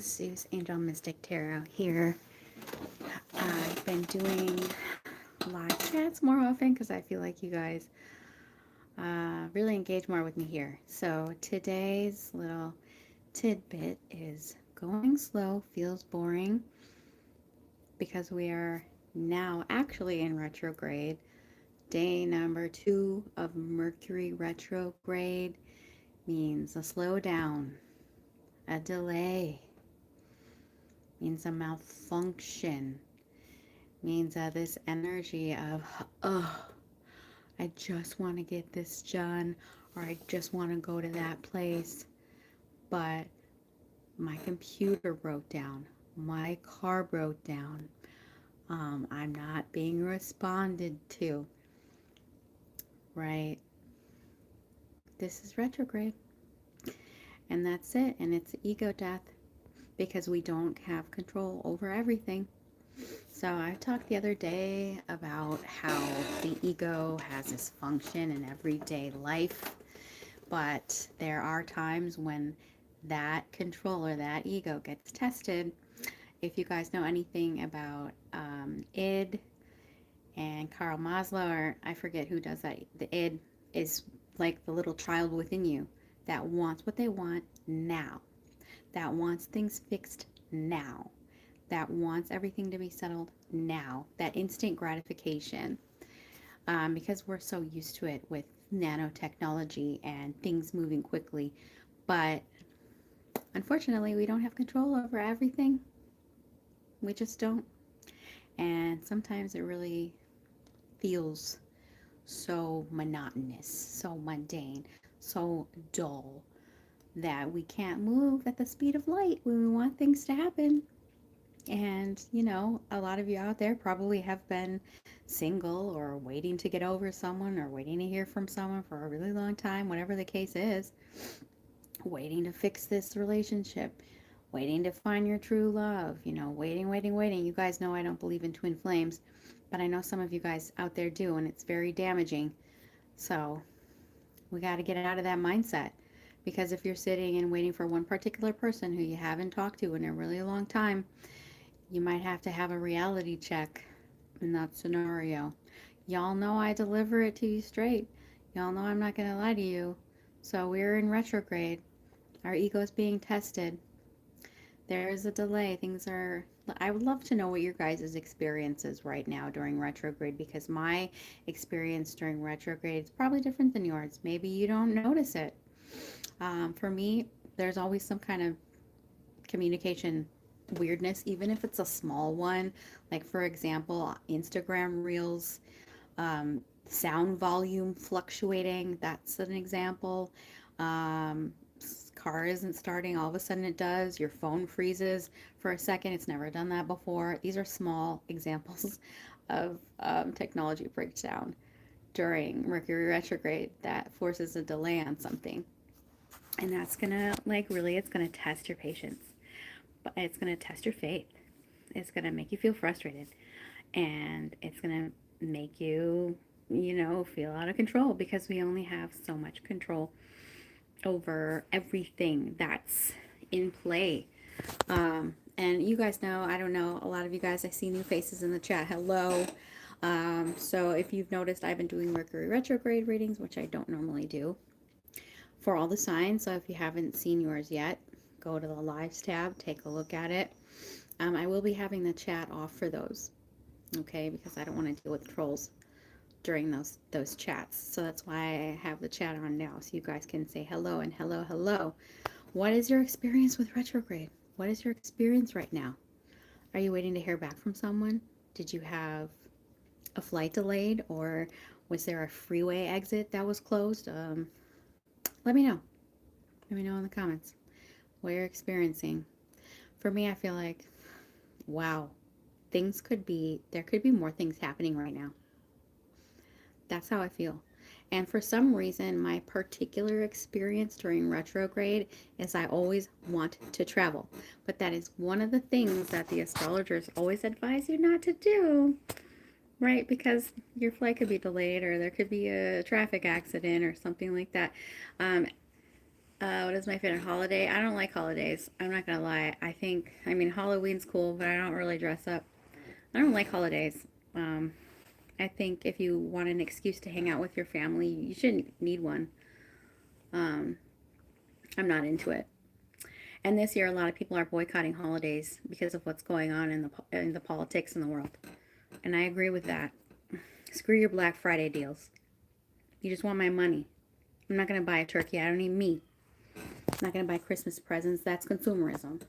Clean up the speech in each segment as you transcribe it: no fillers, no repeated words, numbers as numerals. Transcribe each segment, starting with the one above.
Zeus Angel Mystic Tarot here. I've been doing live chats more often because I feel like you guys really engage more with me here. So today's little tidbit is going slow feels boring because we are now actually in retrograde. Day number 2 of Mercury retrograde means a slowdown, a delay, means a malfunction, means this energy of, oh, I just want to get this done, or I just want to go to that place, but my computer broke down, my car broke down, I'm not being responded to, right? This is retrograde, and that's it, and it's ego death because we don't have control over everything. So I talked the other day about how the ego has this function in everyday life, but there are times when that control or that ego gets tested. If you guys know anything about id and Carl Maslow, or I forget who does that, the id is like the little child within you that wants what they want now, that wants things fixed now, that wants everything to be settled now, that instant gratification, because we're so used to it with nanotechnology and things moving quickly. But unfortunately, we don't have control over everything. We just don't. And sometimes it really feels so monotonous, so mundane, so dull that we can't move at the speed of light when we want things to happen. And, you know, a lot of you out there probably have been single or waiting to get over someone or waiting to hear from someone for a really long time, whatever the case is, waiting to fix this relationship, waiting to find your true love, you know, waiting, waiting, waiting. You guys know I don't believe in twin flames, but I know some of you guys out there do, and it's very damaging. So we got to get out of that mindset. Because if you're sitting and waiting for one particular person who you haven't talked to in a really long time, you might have to have a reality check in that scenario. Y'all know I deliver it to you straight. Y'all know I'm not going to lie to you. So we're in retrograde. Our ego is being tested. There is a delay. Things are. I would love to know what your guys' experience is right now during retrograde, because my experience during retrograde is probably different than yours. Maybe you don't notice it. For me, there's always some kind of communication weirdness, even if it's a small one. Like, for example, Instagram Reels, sound volume fluctuating. That's an example. Um, Car isn't starting, all of a sudden it does. Your phone freezes for a second. It's never done that before. These are small examples of technology breakdown during Mercury retrograde that forces a delay on something. And that's gonna, like, really, it's gonna test your patience, but it's gonna test your faith. It's gonna make you feel frustrated, and it's gonna make you, you know, feel out of control, because we only have so much control over everything that's in play. And you guys know, I don't know, a lot of you guys, I see new faces in the chat. Hello. So if you've noticed, I've been doing Mercury retrograde readings, which I don't normally do, for all the signs. So if you haven't seen yours yet, go to the lives tab, take a look at it. I will be having the chat off for those, okay, because I don't want to deal with trolls during those chats. So that's why I have the chat on now, so you guys can say hello and hello, hello. What is your experience with retrograde? What is your experience right now? Are you waiting to hear back from someone? Did you have a flight delayed, or was there a freeway exit that was closed? Let me know. Let me know in the comments what you're experiencing. For me, I feel like, wow, there could be more things happening right now. That's how I feel. And for some reason, my particular experience during retrograde is I always want to travel. But that is one of the things that the astrologers always advise you not to do, right? Because your flight could be delayed, or there could be a traffic accident or something like that. Um, What is my favorite holiday? I don't like holidays. I'm not gonna lie. I mean, Halloween's cool, but I don't really dress up. I don't like holidays. Um, I think if you want an excuse to hang out with your family, you shouldn't need one. Um, I'm not into it. And this year, a lot of people are boycotting holidays because of what's going on in the politics in the world. And I agree with that. Screw your Black Friday deals. You just want my money. I'm not gonna buy a turkey. I don't need meat. I'm not gonna buy Christmas presents. That's consumerism.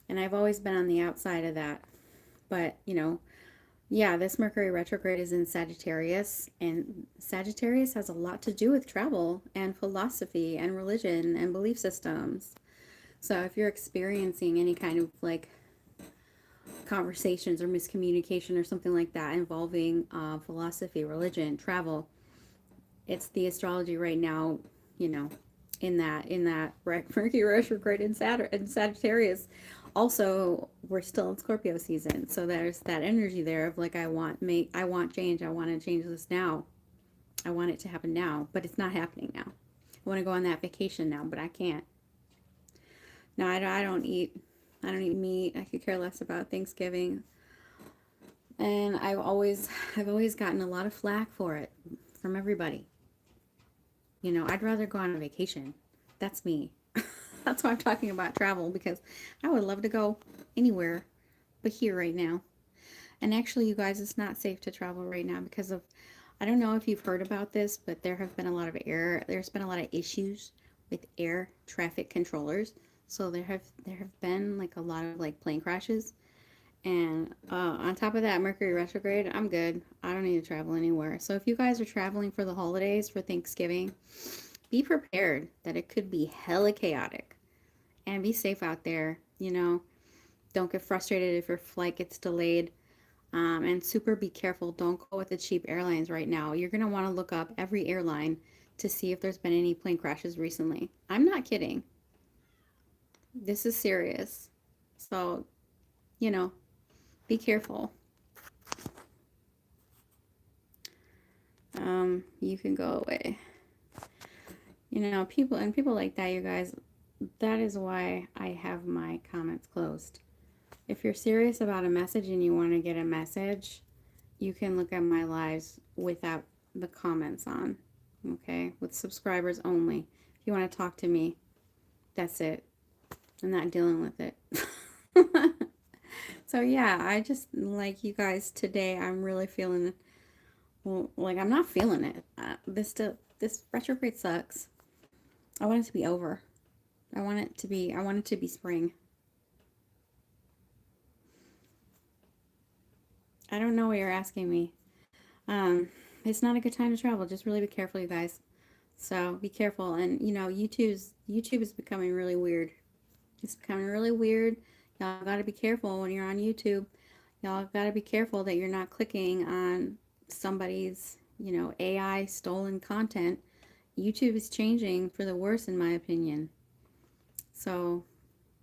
And I've always been on the outside of that. But yeah, this Mercury retrograde is in Sagittarius, and Sagittarius has a lot to do with travel and philosophy and religion and belief systems. So if you're experiencing any kind of like conversations or miscommunication or something like that involving philosophy, religion, travel, it's the astrology right now, you know, in that Mercury retrograde in Sagittarius. Also, we're still in Scorpio season, so there's that energy there of like I want change. I want to change this now. I want it to happen now, but it's not happening now. I want to go on that vacation now, but I can't. No, I don't eat meat. I could care less about Thanksgiving, and I've always gotten a lot of flack for it from everybody. I'd rather go on a vacation. That's me. That's why I'm talking about travel, because I would love to go anywhere but here right now. And actually, you guys, it's not safe to travel right now because of, I don't know if you've heard about this, but there's been a lot of issues with air traffic controllers. So there have been like a lot of like plane crashes. And on top of that, Mercury retrograde, I'm good. I don't need to travel anywhere. So if you guys are traveling for the holidays, for Thanksgiving, be prepared that it could be hella chaotic, and be safe out there. Don't get frustrated if your flight gets delayed. And super be careful. Don't go with the cheap airlines right now. You're going to want to look up every airline to see if there's been any plane crashes recently. I'm not kidding. This is serious. So, you know, be careful. You can go away. People like that, you guys, that is why I have my comments closed. If you're serious about a message and you want to get a message, you can look at my lives without the comments on, okay? With subscribers only. If you want to talk to me, that's it. I'm not dealing with it. So yeah, I just like you guys today. I'm really feeling, well, like I'm not feeling it. This retrograde sucks. I want it to be over. I want it to be spring. I don't know what you're asking me. Um, it's not a good time to travel. Just really be careful, you guys. So be careful. And YouTube is becoming really weird. It's becoming really weird. Y'all got to be careful when you're on YouTube. Y'all got to be careful that you're not clicking on somebody's, AI stolen content. YouTube is changing for the worse, in my opinion. So,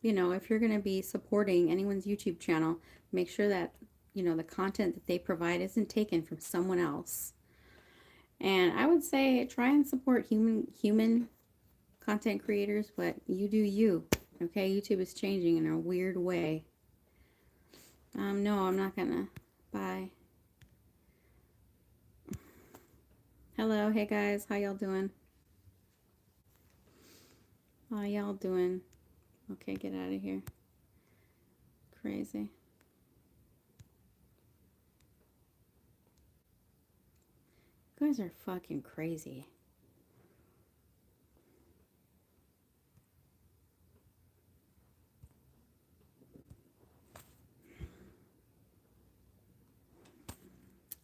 if you're going to be supporting anyone's YouTube channel, make sure that, the content that they provide isn't taken from someone else. And I would say try and support human content creators, but you do you. Okay, YouTube is changing in a weird way. No, I'm not gonna. Bye. Hello, hey guys, how y'all doing? How y'all doing? Okay, get out of here. Crazy. You guys are fucking crazy.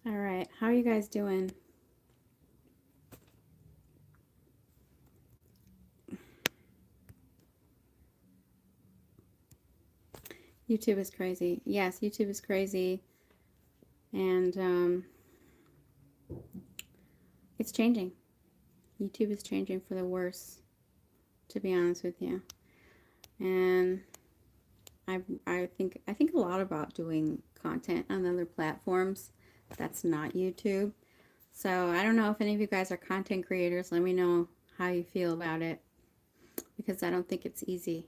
All right, how are you guys doing? YouTube is crazy. Yes, YouTube is crazy. And it's changing. YouTube is changing for the worse, to be honest with you. And I think a lot about doing content on other platforms that's not YouTube. So I don't know if any of you guys are content creators. Let me know how you feel about it. because I don't think it's easy.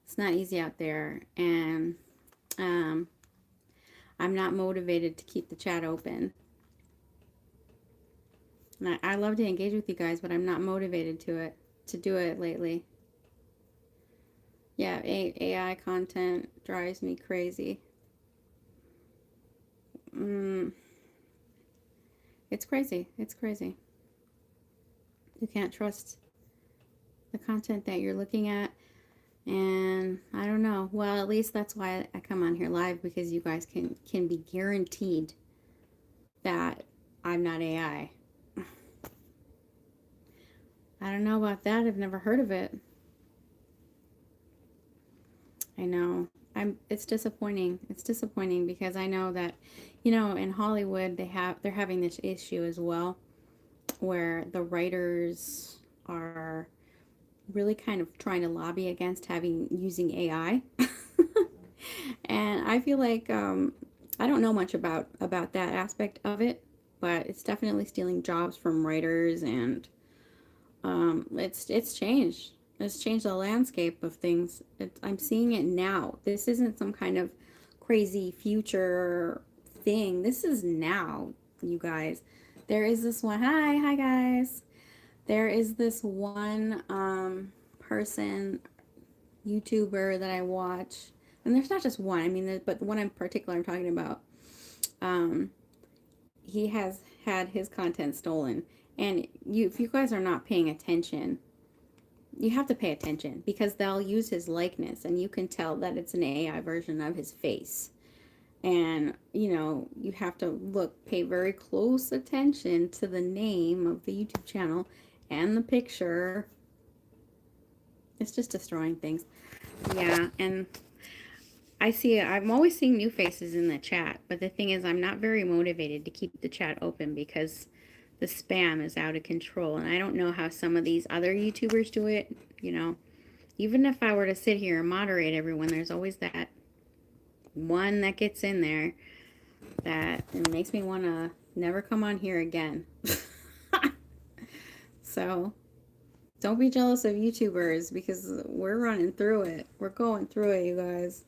It's not easy out there, and um, I'm not motivated to keep the chat open. And I love to engage with you guys, but I'm not motivated to do it lately. Yeah, AI content drives me crazy. It's crazy. It's crazy. You can't trust the content that you're looking at. And I don't know. Well, at least that's why I come on here live, because you guys can be guaranteed that I'm not AI. I don't know about that. I've never heard of it. I know. It's disappointing. It's disappointing because I know that, you know, in Hollywood they're having this issue as well, where the writers are really kind of trying to lobby against using AI. And I feel like I don't know much about that aspect of it, but it's definitely stealing jobs from writers, and it's changed. It's changed the landscape of things. I'm seeing it now. This isn't some kind of crazy future thing. This is now, you guys. There is this one. Hi guys. There is this one person, YouTuber that I watch, and there's not just one. I mean, but the one in particular I'm talking about. He has had his content stolen, and if you guys are not paying attention, you have to pay attention, because they'll use his likeness and you can tell that it's an AI version of his face. And you know, you have to pay very close attention to the name of the YouTube channel and the picture. It's just destroying things. Yeah, and I'm always seeing new faces in the chat, but the thing is, I'm not very motivated to keep the chat open because the spam is out of control, and I don't know how some of these other YouTubers do it. You know, even if I were to sit here and moderate everyone, there's always that one that gets in there that it makes me want to never come on here again. So don't be jealous of YouTubers, because we're running through it. We're going through it, you guys.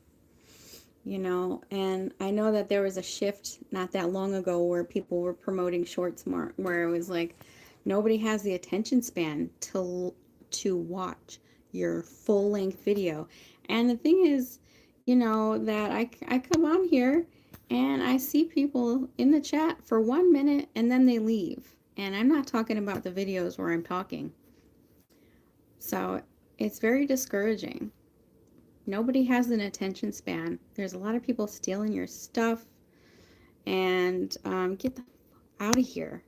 You know, and I know that there was a shift not that long ago where people were promoting shorts more, where it was like nobody has the attention span to watch your full-length video. And the thing is, you know, that I come on here and I see people in the chat for 1 minute and then they leave. And I'm not talking about the videos where I'm talking. So it's very discouraging. Nobody has an attention span. There's a lot of people stealing your stuff. And get the out of here.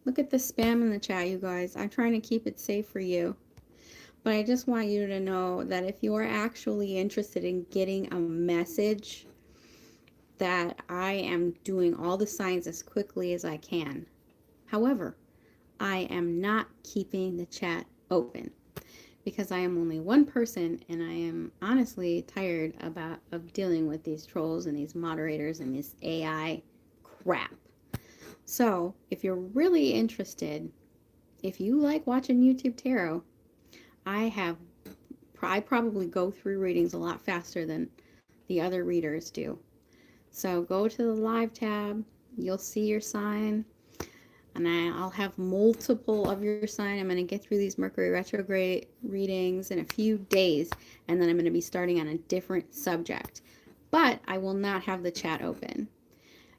Look at the spam in the chat, you guys. I'm trying to keep it safe for you. But I just want you to know that if you are actually interested in getting a message, that I am doing all the signs as quickly as I can. However, I am not keeping the chat open, because I am only one person, and I am honestly tired of dealing with these trolls and these moderators and this AI crap. So if you're really interested, if you like watching YouTube Tarot, I probably go through readings a lot faster than the other readers do. So go to the live tab, you'll see your sign, and I'll have multiple of your sign. I'm going to get through these Mercury retrograde readings in a few days, and then I'm going to be starting on a different subject. But I will not have the chat open.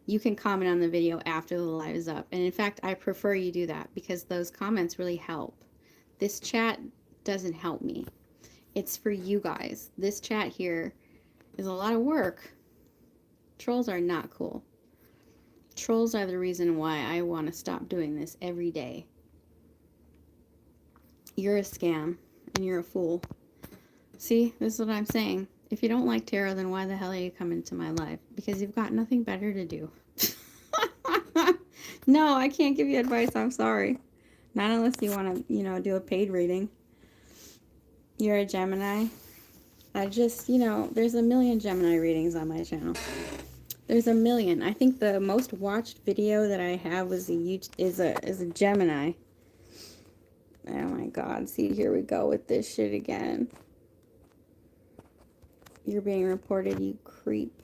You can comment on the video after the live is up. And in fact, I prefer you do that, because those comments really help. This chat doesn't help me. It's for you guys. This chat here is a lot of work. Trolls are not cool. Trolls are the reason why I want to stop doing this every day. You're a scam, and you're a fool. See, this is what I'm saying. If you don't like tarot, then why the hell are you coming to my live? Because you've got nothing better to do. No, I can't give you advice. I'm sorry. Not unless you want to, you know, do a paid reading. You're a Gemini. I just, you know, there's a million Gemini readings on my channel. There's a million. I think the most watched video that I have was is a Gemini. Oh my God. See, here we go with this shit again. You're being reported, you creep.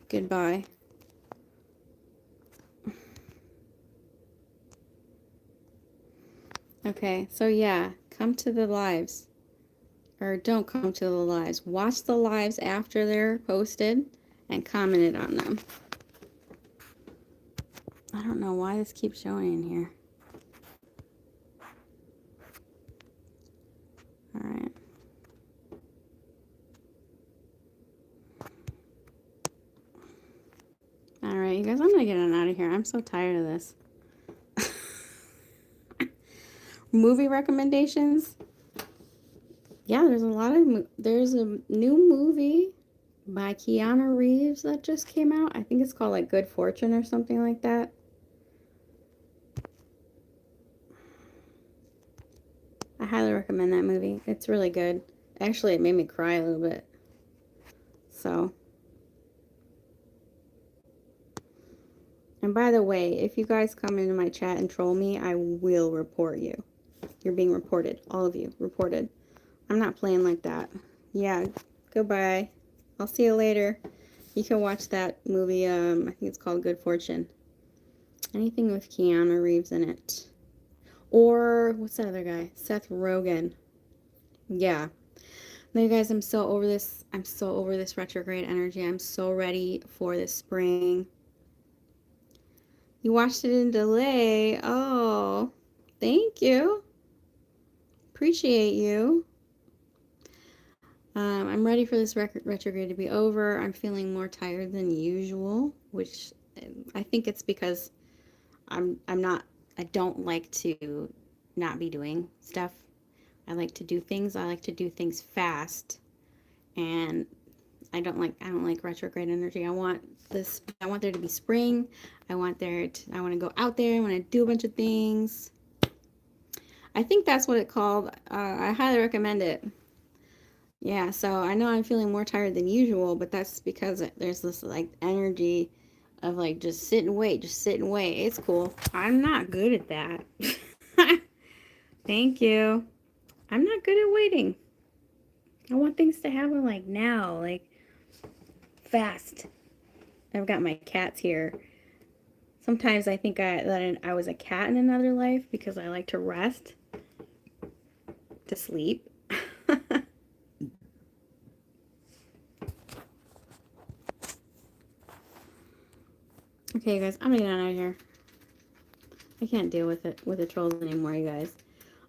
Goodbye. Okay, so yeah, come to the lives. Or don't come to the lives. Watch the lives after they're posted and commented on them. I don't know why this keeps showing in here. Alright. Alright, you guys, I'm gonna get on out of here. I'm so tired of this. Movie recommendations? Yeah, there's a new movie by Keanu Reeves that just came out. I think it's called like Good Fortune or something like that. I highly recommend that movie. It's really good. Actually, it made me cry a little bit. So. And by the way, if you guys come into my chat and troll me, I will report you. You're being reported. All of you. Reported. I'm not playing like that. Yeah. Goodbye. I'll see you later. You can watch that movie. I think it's called Good Fortune. Anything with Keanu Reeves in it. Or, what's that other guy? Seth Rogen. Yeah. No, you guys, I'm so over this. I'm so over this retrograde energy. I'm so ready for this spring. You watched it in delay. Oh, thank you. Appreciate you. I'm ready for this retrograde to be over. I'm feeling more tired than usual, which I think it's because I don't like to not be doing stuff. I like to do things. I like to do things fast, and I don't like retrograde energy. I want there to be spring. I want to go out there. I want to do a bunch of things. I think that's what it's called. I highly recommend it. Yeah, so I know I'm feeling more tired than usual, but that's because there's this like energy of like just sit and wait, just sit and wait. It's cool. I'm not good at that. Thank you. I'm not good at waiting. I want things to happen like now, like fast. I've got my cats here. Sometimes I think that I was a cat in another life because I like to rest, to sleep. Okay, guys, I'm gonna get out of here. I can't deal with the trolls anymore, you guys.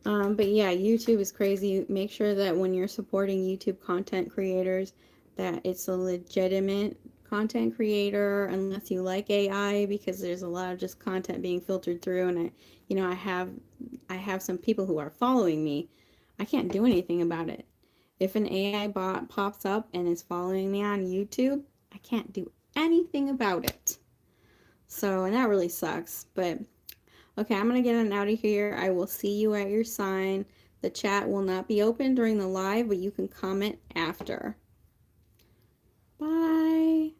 But yeah, YouTube is crazy. Make sure that when you're supporting YouTube content creators, that it's a legitimate content creator, unless you like AI, because there's a lot of just content being filtered through. And I have some people who are following me. I can't do anything about it. If an AI bot pops up and is following me on YouTube, I can't do anything about it. So, and that really sucks. But okay, I'm going to get out of here. I will see you at your sign. The chat will not be open during the live, but you can comment after. Bye.